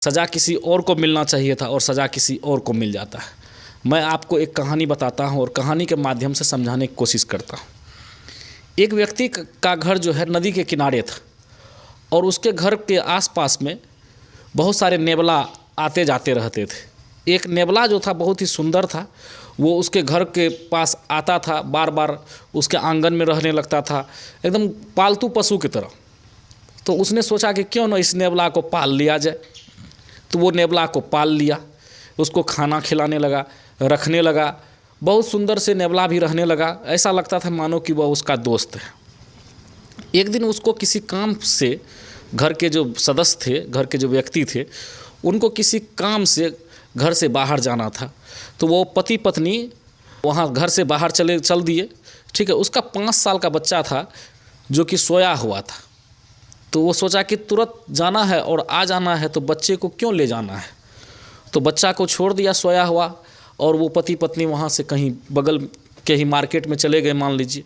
सज़ा किसी और को मिलना चाहिए था और सज़ा किसी और को मिल जाता है। मैं आपको एक कहानी बताता हूँ और कहानी के माध्यम से समझाने की कोशिश करता हूँ। एक व्यक्ति का घर जो है नदी के किनारे था और उसके घर के आसपास में बहुत सारे नेवला आते जाते रहते थे। एक नेवला जो था बहुत ही सुंदर था, वो उसके घर के पास आता था, बार बार उसके आंगन में रहने लगता था, एकदम पालतू पशु की तरह। तो उसने सोचा कि क्यों ना इस नेवला को पाल लिया जाए। तो वो नेवला को पाल लिया, उसको खाना खिलाने लगा, रखने लगा। बहुत सुंदर से नेवला भी रहने लगा, ऐसा लगता था मानो कि वह उसका दोस्त है। एक दिन उसको किसी काम से, घर के जो सदस्य थे, घर के जो व्यक्ति थे, उनको किसी काम से घर से बाहर जाना था। तो वो पति पत्नी वहाँ घर से बाहर चल दिए। ठीक है, उसका 5 साल का बच्चा था जो कि सोया हुआ था। तो वो सोचा कि तुरंत जाना है और आ जाना है, तो बच्चे को क्यों ले जाना है। तो बच्चा को छोड़ दिया सोया हुआ और वो पति पत्नी वहाँ से कहीं बगल के ही मार्केट में चले गए मान लीजिए।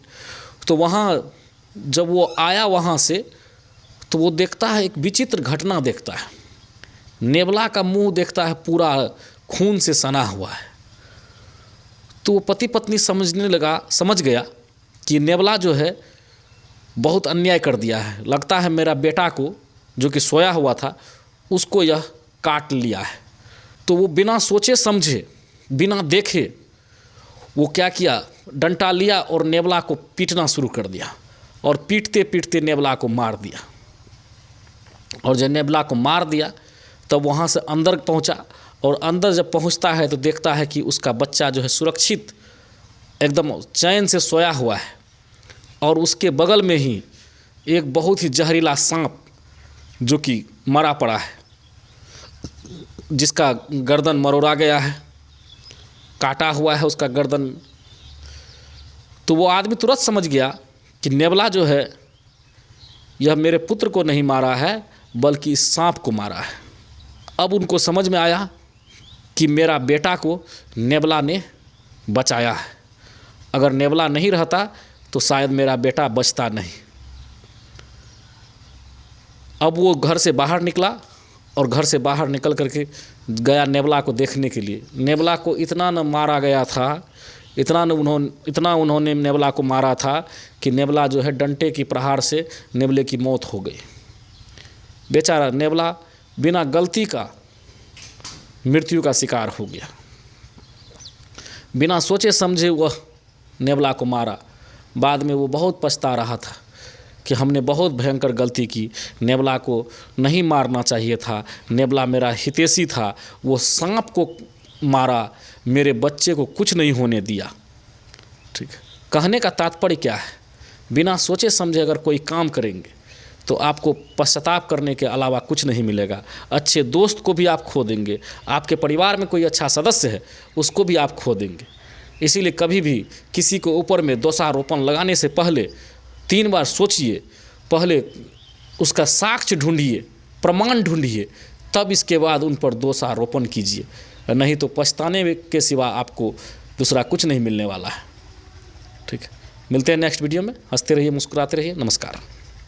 तो वहाँ जब वो आया वहाँ से, तो वो देखता है, एक विचित्र घटना देखता है। नेवला का मुंह देखता है पूरा खून से सना हुआ है। तो वो पति पत्नी समझ गया कि नेवला जो है बहुत अन्याय कर दिया है। लगता है मेरा बेटा को जो कि सोया हुआ था उसको यह काट लिया है। तो वो बिना सोचे समझे, बिना देखे वो क्या किया, डंडा लिया और नेवला को पीटना शुरू कर दिया और पीटते पीटते नेवला को मार दिया। और जब नेवला को मार दिया तब वहाँ से अंदर पहुँचा और अंदर जब पहुँचता है तो देखता है कि उसका बच्चा जो है सुरक्षित एकदम चैन से सोया हुआ है और उसके बगल में ही एक बहुत ही जहरीला सांप जो कि मरा पड़ा है, जिसका गर्दन मरोड़ा गया है, काटा हुआ है उसका गर्दन। तो वो आदमी तुरंत समझ गया कि नेवला जो है यह मेरे पुत्र को नहीं मारा है बल्कि इस सांप को मारा है। अब उनको समझ में आया कि मेरा बेटा को नेवला ने बचाया है, अगर नेवला नहीं रहता तो शायद मेरा बेटा बचता नहीं। अब वो घर से बाहर निकला और घर से बाहर निकल करके गया नेवला को देखने के लिए। नेवला को इतना न मारा गया था, इतना उन्होंने नेवला को मारा था कि नेवला जो है डंटे की प्रहार से नेवले की मौत हो गई। बेचारा नेवला बिना गलती का मृत्यु का शिकार हो गया। बिना सोचे समझे वह नेवला को मारा। बाद में वो बहुत पछता रहा था कि हमने बहुत भयंकर गलती की, नेवला को नहीं मारना चाहिए था, नेवला मेरा हितैषी था, वो सांप को मारा, मेरे बच्चे को कुछ नहीं होने दिया। ठीक है, कहने का तात्पर्य क्या है, बिना सोचे समझे अगर कोई काम करेंगे तो आपको पश्चाताप करने के अलावा कुछ नहीं मिलेगा। अच्छे दोस्त को भी आप खो देंगे, आपके परिवार में कोई अच्छा सदस्य है उसको भी आप खो देंगे। इसीलिए कभी भी किसी को ऊपर में दोषारोपण लगाने से पहले 3 बार सोचिए, पहले उसका साक्ष्य ढूंढिए, प्रमाण ढूंढिए, तब इसके बाद उन पर दोषारोपण कीजिए, नहीं तो पछताने के सिवा आपको दूसरा कुछ नहीं मिलने वाला है। ठीक है, मिलते हैं नेक्स्ट वीडियो में। हंसते रहिए, मुस्कुराते रहिए। नमस्कार।